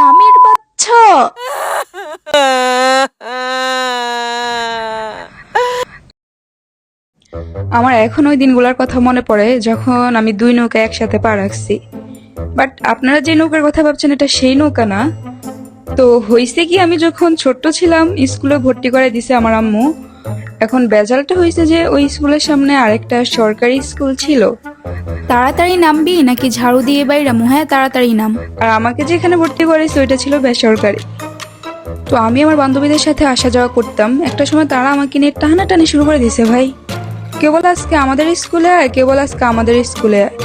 স্বামীর বাচ্চা। আমার এখন ওই দিনগুলোর কথা মনে পড়ে যখন আমি দুই নৌকা একসাথে পা রাখছি। বাট আপনারা যে নৌকার কথা ভাবছেন এটা সেই নৌকা না। তো হয়েছে কি, আমি যখন ছোট্ট ছিলাম স্কুলে ভর্তি করে দিছে আমার আম্মু। এখন বেজালটা হয়েছে যে ওই স্কুলের সামনে আরেকটা সরকারি স্কুল ছিল। তাড়াতাড়ি নামবি নাকি ঝাড়ু দিয়ে বাইরামু? হ্যাঁ তাড়াতাড়ি নাম। আর আমাকে যেখানে ভর্তি করেছে ওইটা ছিল বেসরকারি। তো আমি আমার বান্ধবীদের সাথে আসা যাওয়া করতাম। একটা সময় তারা আমাকে নিয়ে টানাটানি শুরু করে দিছে ভাই, কেবল আজকে আমাদের স্কুলে আয়, কেবল আজকে আমাদের স্কুলে আয়।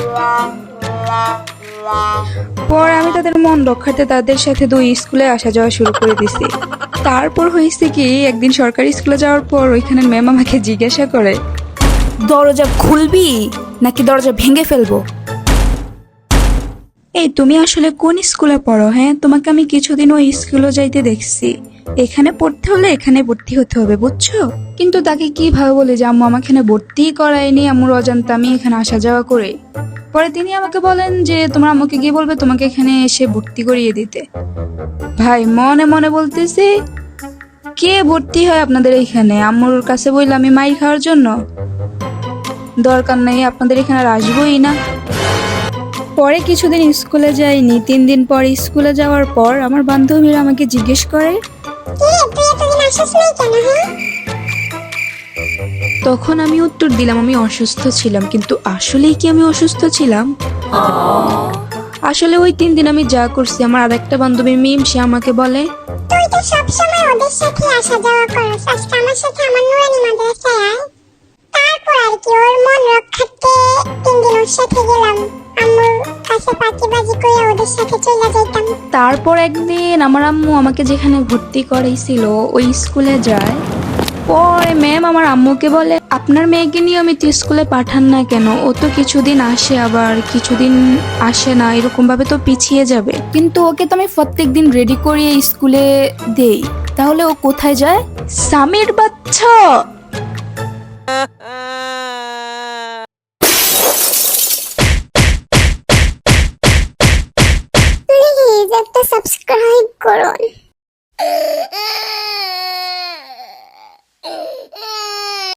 পরে আমি তাদের মন রক্ষার্থে তাদের সাথে দুই স্কুলে আসা যাওয়া শুরু করে দিছি। তারপর হয়েছে কি, একদিন সরকারি স্কুলে যাওয়ার পর ওইখানে ম্যাম আমাকে জিজ্ঞাসা করে, দরজা খুলবি নাকি দরজা ভেঙে ফেলবো? এই তুমি আসলে কোন স্কুলে পড়ো? হ্যাঁ, তোমাকে আমি কিছুদিন ওই স্কুলে যাইতে দেখছি। এখানে পড়তে হলে এখানে ভর্তি হতে হবে, বুঝছো? কিন্তু তাকে কিভাবে বলে যে আম্মু আমাকে এখানে ভর্তি করায়নি, আম্মুর অজান্তে আমি এখানে আসা যাওয়া করে। পরে তিনি আমাকে বলেন যে তোমার আম্মুকে গিয়ে বলবে তোমাকে এখানে এসে ভর্তি করিয়ে দিতে। ভাই মনে মনে বলতেছি, কে ভর্তি হয় আপনাদের এখানে? আম্মুর কাছে বললে আমি মাইর খাওয়ার জন্য? দরকার নেই, আপনাদের এখানে আর আসবোই না। পরে কিছুদিন স্কুলে যাইনি। 3 দিন পর স্কুলে যাওয়ার পর আমার বান্ধবীরা আমাকে জিজ্ঞেস করে, তখন আমি উত্তর দিলাম আমি অসুস্থ ছিলাম। কিন্তু আসলেই কি আমি অসুস্থ ছিলাম? আসলে ওই 3 দিন আমি যা করছি, আমার আরেকটা বান্ধবী মিম, সে আমাকে বলে, তুই তো সবসময় ওদের সাথে আসা যাওয়া করস, আজকে আমার সাথে আমার নুরানি মাদ্রাসায় আয়। তারপর আর কি, ওর মন রক্ষার্থে 3 দিন ওর সাথে গেলাম। আম্মুর কাছে পাখিবাজি করে ওদের সাথে চলে যাইতাম। তারপর একদিন আমার আম্মু আমাকে যেখানে ভর্তি করাইছিল ওই স্কুলে যায়। পরে ম্যাম আমার আম্মুকে বলে, আপনার মেয়েকে নিয়মিত স্কুলে পাঠান না কেন? ও তো কিছুদিন আসে আবার কিছুদিন আসে না, এরকম ভাবে তো পিছিয়ে যাবে। কিন্তু ওকে তো আমি প্রত্যেকদিন রেডি করিয়ে স্কুলে দেই, তাহলে ও কোথায় যায়? স্বামীর বাচ্চা। প্লিজ একটা সাবস্ক্রাইব করুন।